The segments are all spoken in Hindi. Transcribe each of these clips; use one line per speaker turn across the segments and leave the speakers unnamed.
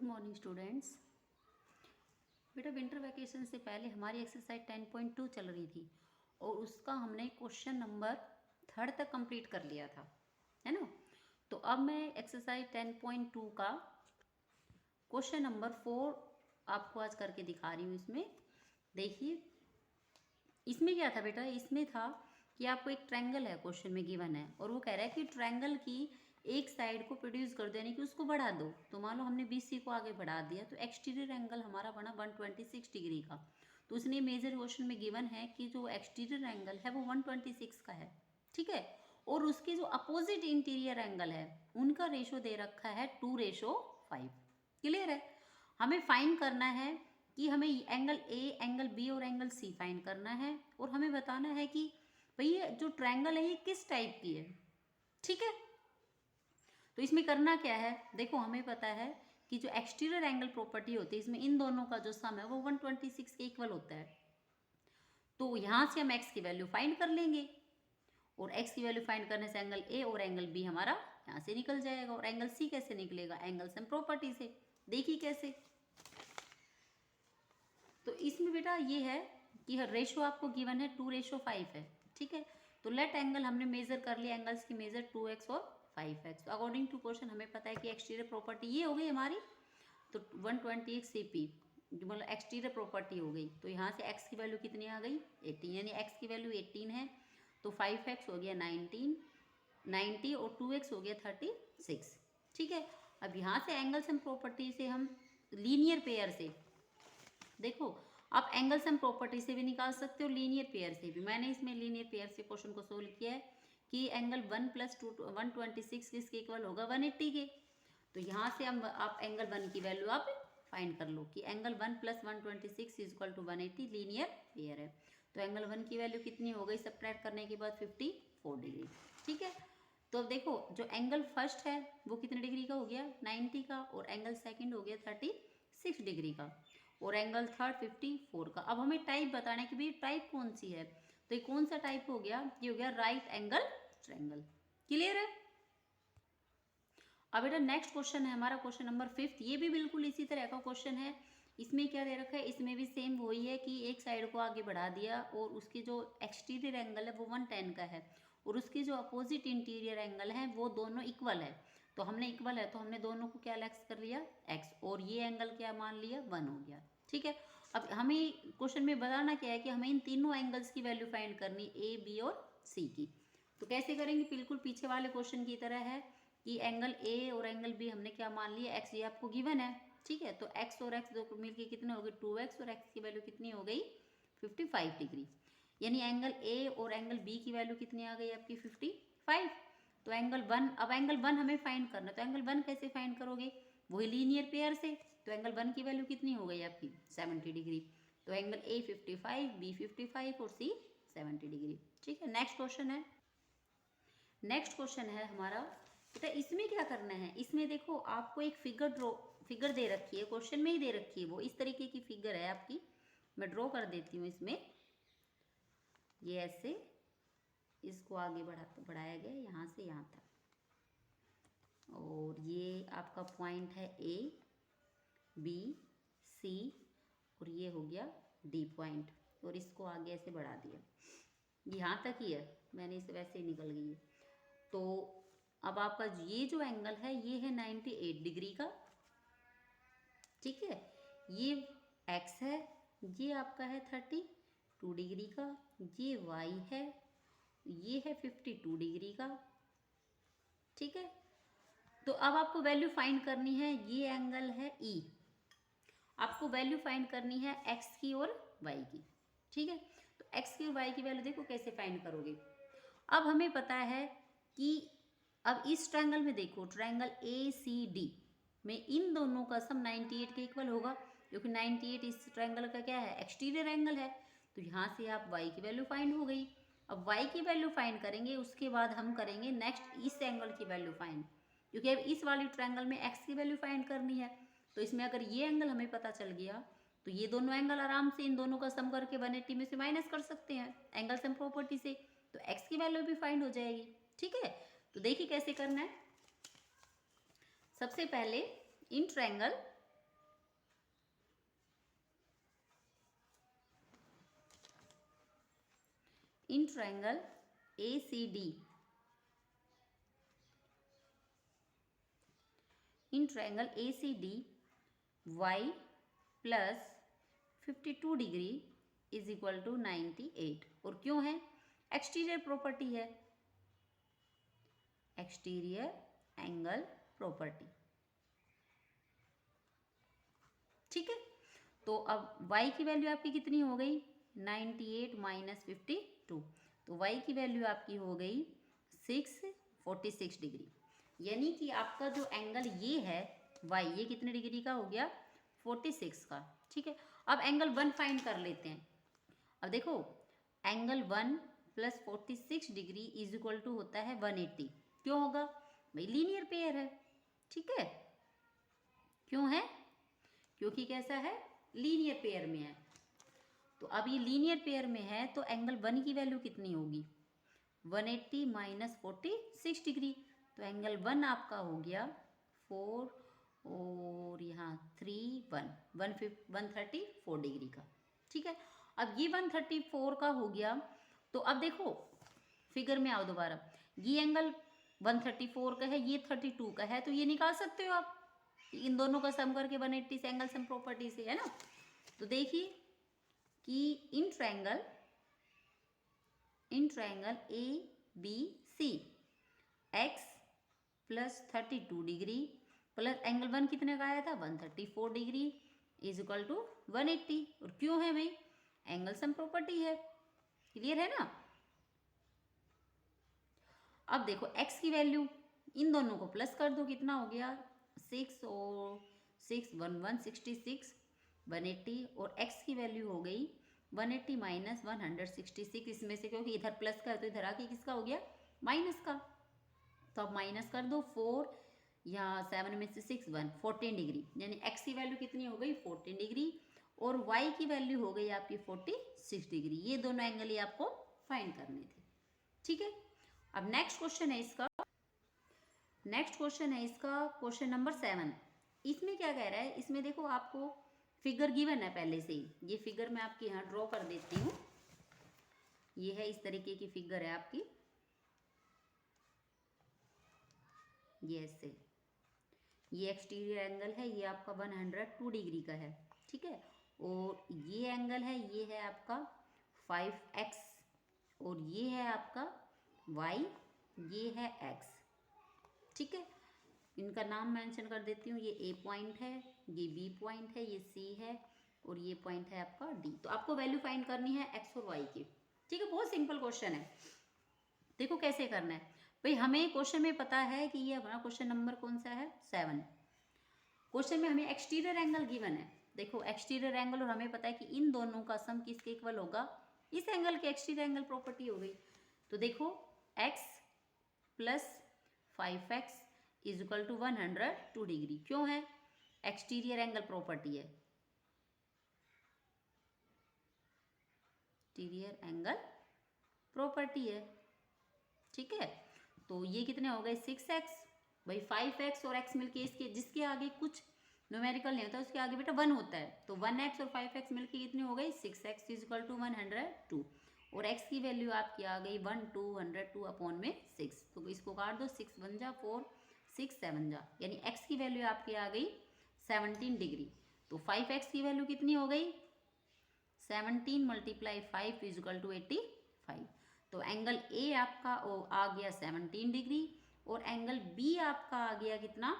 Good morning students. बेटा विंटर वैकेशन से पहले हमारी एक्सरसाइज 10.2 चल रही थी और उसका हमने क्वेश्चन नंबर 3 तक कंप्लीट कर लिया था, है ना। तो अब मैं एक्सरसाइज 10.2 का क्वेश्चन नंबर 4 आपको आज करके दिखा रही हूँ। इसमें देखिए, इसमें क्या था बेटा, इसमें था कि आपको एक ट्रायंगल है, क्वेश्चन में गिवन है और वो कह रहा है कि ट्रायंगल की एक साइड को प्रोड्यूस कर दो, यानी कि उसको बढ़ा दो। तो मान लो हमने BC को आगे बढ़ा दिया तो एक्सटीरियर एंगल हमारा बना 126 डिग्री का। तो उसने मेजर क्वेश्चन में गिवन है कि जो एक्सटीरियर एंगल है वो 126 का है, ठीक है। और उसके जो अपोजिट इंटीरियर एंगल है उनका रेशो दे रखा है 2:5। क्लियर है। हमें फाइंड करना है कि हमें एंगल A, एंगल B और एंगल C फाइंड करना है और हमें बताना है कि भैया जो ट्रायंगल है ये किस टाइप की है, ठीक है। तो इसमें करना क्या है, देखो हमें पता है कि जो एक्सटीरियर एंगल प्रॉपर्टी होती है इसमें इन दोनों का जो सम है वो 126 के इक्वल होता है। तो यहाँ से हम x की वैल्यू फाइंड कर लेंगे और x की वैल्यू फाइंड करने से एंगल A और एंगल B हमारा यहाँ से निकल जाएगा। और एंगल C कैसे निकलेगा, एंगल सम प्रॉपर्टी से। देखिए कैसे। तो इसमें बेटा ये है कि रेशो आपको गिवन है 2:5 है, ठीक है। तो लेट एंगल हमने मेजर कर लिया, एंगल्स की मेजर 2x और 5x। तो अकॉर्डिंग टू क्वेश्चन हमें पता है कि एक्सटीरियर प्रॉपर्टी ये हो गई हमारी, तो 128 CP मतलब एक्सटीरियर प्रॉपर्टी हो गई। तो यहाँ से x की वैल्यू कितनी आ गई, 18, यानी x की वैल्यू 18 है। तो 5x हो गया 90 और 2x हो गया 36, ठीक है। अब यहाँ से एंगल सम प्रॉपर्टी से हम लीनियर पेयर से, देखो आप एंगल सम प्रॉपर्टी से भी निकाल सकते हो, लीनियर पेयर से भी। मैंने इसमें लीनियर पेयर से क्वेश्चन को सोल्व किया है कि एंगल 1 + 2 126 किसके इक्वल होगा, 180 के। तो यहाँ से हम आप एंगल 1 की वैल्यू आप फाइंड कर लो कि एंगल 1 + 126 = 180 लीनियर पेयर है। तो एंगल 1 की वैल्यू कितनी हो गई, सब्ट्रैक्ट करने के बाद 54 डिग्री, ठीक है। तो अब देखो जो एंगल फर्स्ट है वो कितने डिग्री का हो गया, 90 का, और एंगल सेकंड हो गया 36 डिग्री का, और एंगल थर्ड 54 का। अब हमें टाइप बताना है कि भाई टाइप कौन सी है। तो ये कौन सा टाइप हो गया, ये हो गया राइट एंगल ट्रायंगल। क्लियर है। अब बेटा नेक्स्ट क्वेश्चन है हमारा क्वेश्चन नंबर 5। ये भी बिल्कुल इसी तरह का क्वेश्चन है। इसमें क्या दे रखा है, इसमें भी सेम वही है कि एक साइड को आगे बढ़ा दिया और उसकी जो एक्सटीरियर एंगल है वो 110 का है और उसकी जो अपोजिट इंटीरियर एंगल है वो दोनों इक्वल है। तो हमने इक्वल है तो हमने दोनों को क्या लेक्स कर लिया, x, और ये एंगल क्या मान लिया, 1 हो गया, ठीक है। अब हमें क्वेश्चन में बताना क्या है कि हमें इन तीनों एंगल्स की वैल्यू फाइंड करनी, A, B और C की। तो कैसे करेंगे, बिल्कुल पीछे वाले क्वेश्चन की तरह है कि एंगल A और एंगल B हमने क्या मान लिया, x, ये आपको गिवन है, ठीक है। तो x और x दो मिलके कितने हो गए, 2x, और x की वैल्यू कितनी हो गई, 55 डिग्री। यानी एंगल A और एंगल B की वैल्यू कितनी आ गई आपकी, 55। तो एंगल 1, अब एंगल 1 हमें फाइंड करना है। तो एंगल 1 कैसे फाइंड करोगे, वही लीनियर पेयर से। तो एंगल 1 की वैल्यू कितनी हो गई आपकी, 70 डिग्री। तो एंगल A 55, B 55 और C 70 डिग्री, ठीक है। नेक्स्ट क्वेश्चन है, नेक्स्ट क्वेश्चन है हमारा बेटा, इसमें क्या करना है, इसमें देखो आपको एक फिगर दे रखी है, क्वेश्चन में ही दे रखी है, वो इस तरीके की फिगर है आपकी। मैं ड्रॉ कर देती हूँ इसमें, ये ऐसे इसको आगे बढ़ाया गया यहाँ से यहाँ तक, और ये आपका पॉइंट है A, B, C, और ये हो गया D पॉइंट, और इसको आगे ऐसे बढ़ा दिया, यहाँ तक ही है, मैंने इसे वैसे ही निकल गई है। तो अब आपका ये जो एंगल है ये है 98 डिग्री का, ठीक है। ये x है, ये आपका है 32 डिग्री का, ये y है, ये है 52 डिग्री का, ठीक है। तो अब आपको वैल्यू फाइंड करनी है, ये एंगल है E, आपको वैल्यू फाइंड करनी है x की और y की, ठीक है। तो x की और y की वैल्यू देखो कैसे फाइंड करोगे। अब हमें पता है कि अब इस ट्रायंगल में देखो, ट्रायंगल ACD में इन दोनों का सम 98 के इक्वल होगा, क्योंकि 98 इस ट्रायंगल का क्या है, एक्सटीरियर एंगल है। तो यहाँ से आप y की वैल्यू फाइंड हो गई। अब y की वैल्यू फाइंड करेंगे, उसके बाद हम करेंगे नेक्स्ट इस एंगल की वैल्यू फाइंड, क्योंकि अब इस वाली ट्रायंगल में x की वैल्यू फाइंड करनी है। तो इसमें अगर ये एंगल हमें पता चल गया तो ये दोनों एंगल आराम से इन दोनों का सम करके 180 में से माइनस कर सकते हैं एंगल सम प्रॉपर्टी से, तो x की वैल्यू भी फाइंड हो जाएगी, ठीक है। तो देखिए कैसे करना है। सबसे पहले in triangle in triangle ACD, in triangle ACD y plus 52 degree is equal to 98। और क्यों है? एक्सटीरियर प्रॉपर्टी है, एक्सटीरियर एंगल प्रॉपर्टी। ठीक है, तो अब y की वैल्यू आपकी कितनी हो गई? 98 माइनस 52, तो y की वैल्यू आपकी हो गई 646 डिग्री। यानी कि आपका जो एंगल ये है y, ये कितने डिग्री का हो गया? 46 का। ठीक है, अब एंगल 1 फाइंड कर लेते हैं। अब देखो, angle 1 plus 46 degree is equal to होता है 180। क्यों होगा भाई? लीनियर पेयर है। ठीक है, क्यों है? क्योंकि कैसा है? लीनियर पेयर में है। तो अब ये लीनियर पेयर में है तो एंगल 1 की वैल्यू कितनी होगी? 180 माइनस 46 डिग्री, तो एंगल 1 आपका हो गया 4 और यहाँ 3 134 डिग्री का। ठीक है, अब ये 134 का हो गया, तो अब देखो फिगर में आओ दोबारा, ये एंगल 134 का है, ये 32 का है, तो ये निकाल सकते हो आप इन दोनों का सम करके 180 से, एंगल सम प्रॉपर्टी से, है ना। तो देखिए कि in triangle ABC x plus 32 degree plus angle 1 कितने का आया था? 134 डिग्री इज इक्वल टू 180। और क्यों है भाई? एंगल सम प्रॉपर्टी है। क्लियर है ना। अब देखो x की वैल्यू, इन दोनों को प्लस कर दो, कितना हो गया? 6 और 6 166 180, और x की वैल्यू हो गई 180 माइनस 166। इसमें से क्योंकि इधर प्लस का है तो इधर आके किसका हो गया? माइनस का। तो अब माइनस कर दो, 4 यहाँ 7 में से 6 14 डिग्री, यानी x की वैल्यू कितनी हो गई? 14 डिग्री, और y की वैल्यू हो गई आपकी 46 डिग्री। ये दोनों एंगल ही आपको फाइंड करने थे। ठीक है, अब नेक्स्ट क्वेश्चन है इसका, क्वेश्चन नंबर 7। इसमें क्या कह रहा है? इसमें देखो आपको फिगर गिवन है पहले से ही, ये फिगर मैं आपके यहाँ ड्रॉ कर देती हूँ। ये है, इस तरीके की फिगर है आपकी, ये ऐसे, ये एक्सटीरियर एंगल है, ये आपका 102 डिग्री का है। ठीक है, और ये एंगल है, ये है आपका 5x, और ये है आपका y, ये है x। ठीक है, इनका नाम मेंशन कर देती हूँ, ये A पॉइंट है, ये B पॉइंट है, ये C है, और ये पॉइंट है आपका D। तो आपको वैल्यू फाइंड करनी है x और y की। ठीक है, बहुत सिंपल क्वेश्चन है। देखो कैसे करना है भाई, हमें क्वेश्चन में पता है कि ये हमारा क्वेश्चन नंबर कौन सा है? 7। क्वेश्चन में हमें एक्सटीरियर एंगल गिवन है। देखो एक्सटीरियर एंगल, और हमें पता है कि इन दोनों का सम किसके इक्वल होगा? इस एंगल के एक्सटीरियर एंगल प्रॉपर्टी हो गई। तो देखो x plus 5x is equal to 102 degree. क्यों है? एक्सटीरियर एंगल प्रॉपर्टी है, एक्सटीरियर एंगल प्रॉपर्टी है। ठीक है, तो ये कितने हो गए? 6x, भाई 5x और x मिलके, इसके जिसके आगे कुछ न्यूमेरिकल नहीं होता उसके आगे बेटा 1 होता है, तो 1x और 5x मिलके कितनी हो गई? 6x इज इक्वल टू 102, और x की वैल्यू आपकी आ गई 102 अपॉन में 6। तो इसको काट दो, 6 1 जा 4, 6 7 जा, यानी x की वैल्यू आपकी आ गई 17 डिग्री। तो 5x की वैल्यू कितनी हो गई? 17 मल्टीप्लाई 5 इज इक्वल टू 85। तो एंगल A आपका आ गया 17 डिग्री, और एंगल B आपका आ गया कितना?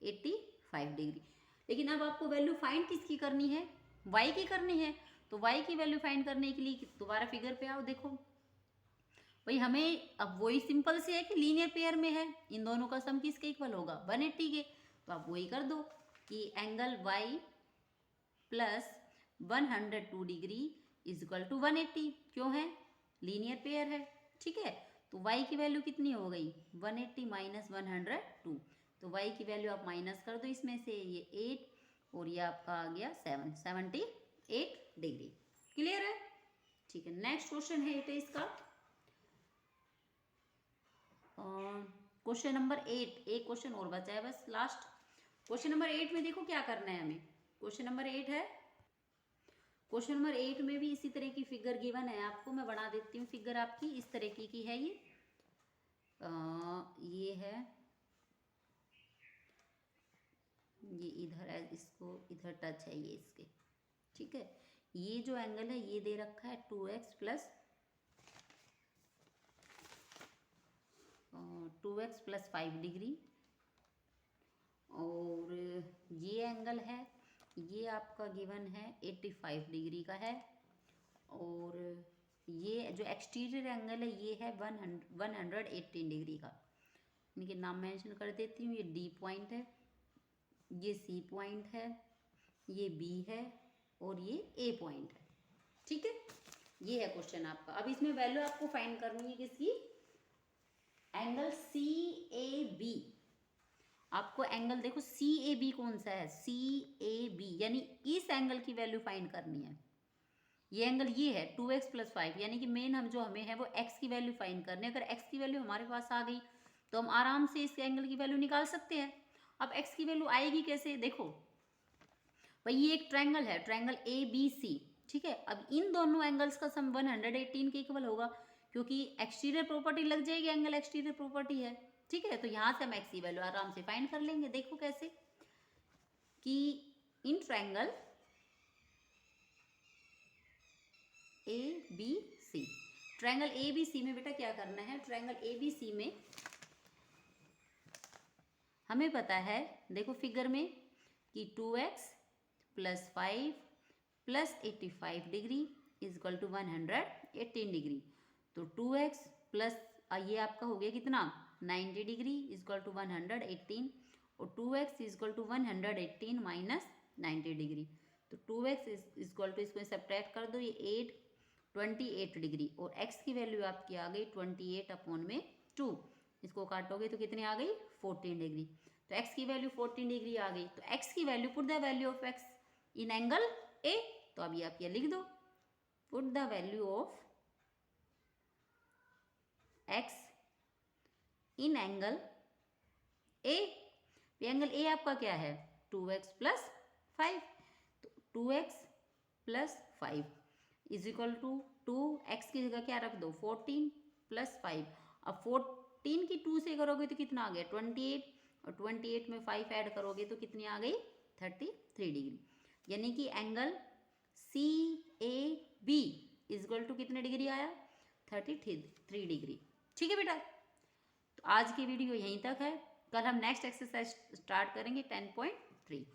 85 डिग्री। लेकिन अब आपको वैल्यू फाइंड किसकी करनी है? y की करनी है। तो y की वैल्यू फाइंड करने के लिए दोबारा फिगर पे आओ। देखो भाई, हमें अब वही सिंपल से है कि लीनियर पेयर में है, इन दोनों का सम किसके इक्वल होगा? 180 के। तो आप वही कर दो कि angle y plus 102 degree is equal to 180। क्यों है? लीनियर पेयर है। ठीक है, तो y की वैल्यू कितनी हो गई? 180 माइनस 102, तो y की वैल्यू आप माइनस कर दो इसमें से, ये 8 और ये आपका आ गया 78 डिग्री। क्लियर है? ठीक है, नेक्स्ट क्वेश्चन है ये इसका, क्वेश्चन नंबर 8। एक क्वेश्चन और बचा है बस, लास्ट क्वेश्चन नंबर 8 में देखो क्या करना है हमें। क्वेश्चन नंबर 8 है, क्वेश्चन नंबर 8 में भी इसी तरह की फिगर गिवन है आपको, मैं बना देती हूँ फिगर आपकी। इस तरह की है ये है, ये इधर है, इसको इधर टच है ये इसके, ठीक है। ये जो एंगल है ये दे रखा है 2x प्लस 5 डिग्री, और ये एंगल है, ये आपका गिवन है 85 डिग्री का है, और ये जो एक्सटीरियर एंगल है ये है 118 डिग्री का। इनके नाम मेंशन कर देती हूँ। ये डी पॉइंट है, ये सी पॉइंट है, ये बी है, और ये ए पॉइंट है, ठीक है। ये है क्वेश्चन आपका। अब इसमें वैल्यू आपको फाइंड करनी है किसकी, एंगल सी ए बी। आपको एंगल देखो सी ए बी कौन सा है, सी ए बी, यानी इस एंगल की वैल्यू फाइंड करनी है। ये एंगल ये है 2x प्लस 5, यानी कि मेन हम जो हमें है वो x की वैल्यू फाइंड करनी है। अगर x की वैल्यू हमारे पास आ गई तो हम आराम से इस एंगल की वैल्यू निकाल सकते हैं। अब x की वैल्यू आएगी कैसे, देखो भाई ये एक ट्रायंगल है, ट्रायंगल ए बी सी, ठीक है। अब इन दोनों एंगल्स का सम 118 के इक्वल होगा, क्योंकि एक्सटीरियर प्रॉपर्टी लग जाएगी, एंगल एक्सटीरियर प्रॉपर्टी है, ठीक है। तो यहाँ से हम x की वैल्यू आराम से फाइंड कर लेंगे। देखो कैसे, कि in triangle A B C, triangle A B C में बेटा क्या करना है, ट्रायंगल ए बी सी में हमें पता है, देखो फिगर में, कि 2x plus 5 plus 85 degree is equal to 118 degree. तो 2x प्लस ये आपका हो गया कितना 90 डिग्री इज इक्वल टू 118, और 2x is equal to 118 minus 90 degree. तो 2x इज इक्वल टू, इसको सब्ट्रैक्ट कर दो, ये 28 डिग्री, और x की वैल्यू आपकी आ गई 28 अपॉन में 2, इसको काटोगे तो कितनी आ गई 14 डिग्री। तो x की वैल्यू 14 डिग्री आ गई। तो x की value, put the value of x in angle a, तो अब ये आप ये लिख दो, put the value of x in angle a। Angle a आपका क्या है 2x प्लस 5, तो 2x plus 5 is equal to 2x की जगह क्या रख दो 14 प्लस 5। अब 14 की 2 से करोगे तो कितना आ गया 28, और 28 में 5 ऐड करोगे तो कितनी आ गई 33 डिग्री। यानी कि angle C A B is equal to कितने डिग्री आया 33 डिग्री, ठीक है बेटा। तो आज की वीडियो यहीं तक है, कल हम नेक्स्ट एक्सरसाइज स्टार्ट करेंगे 10.3।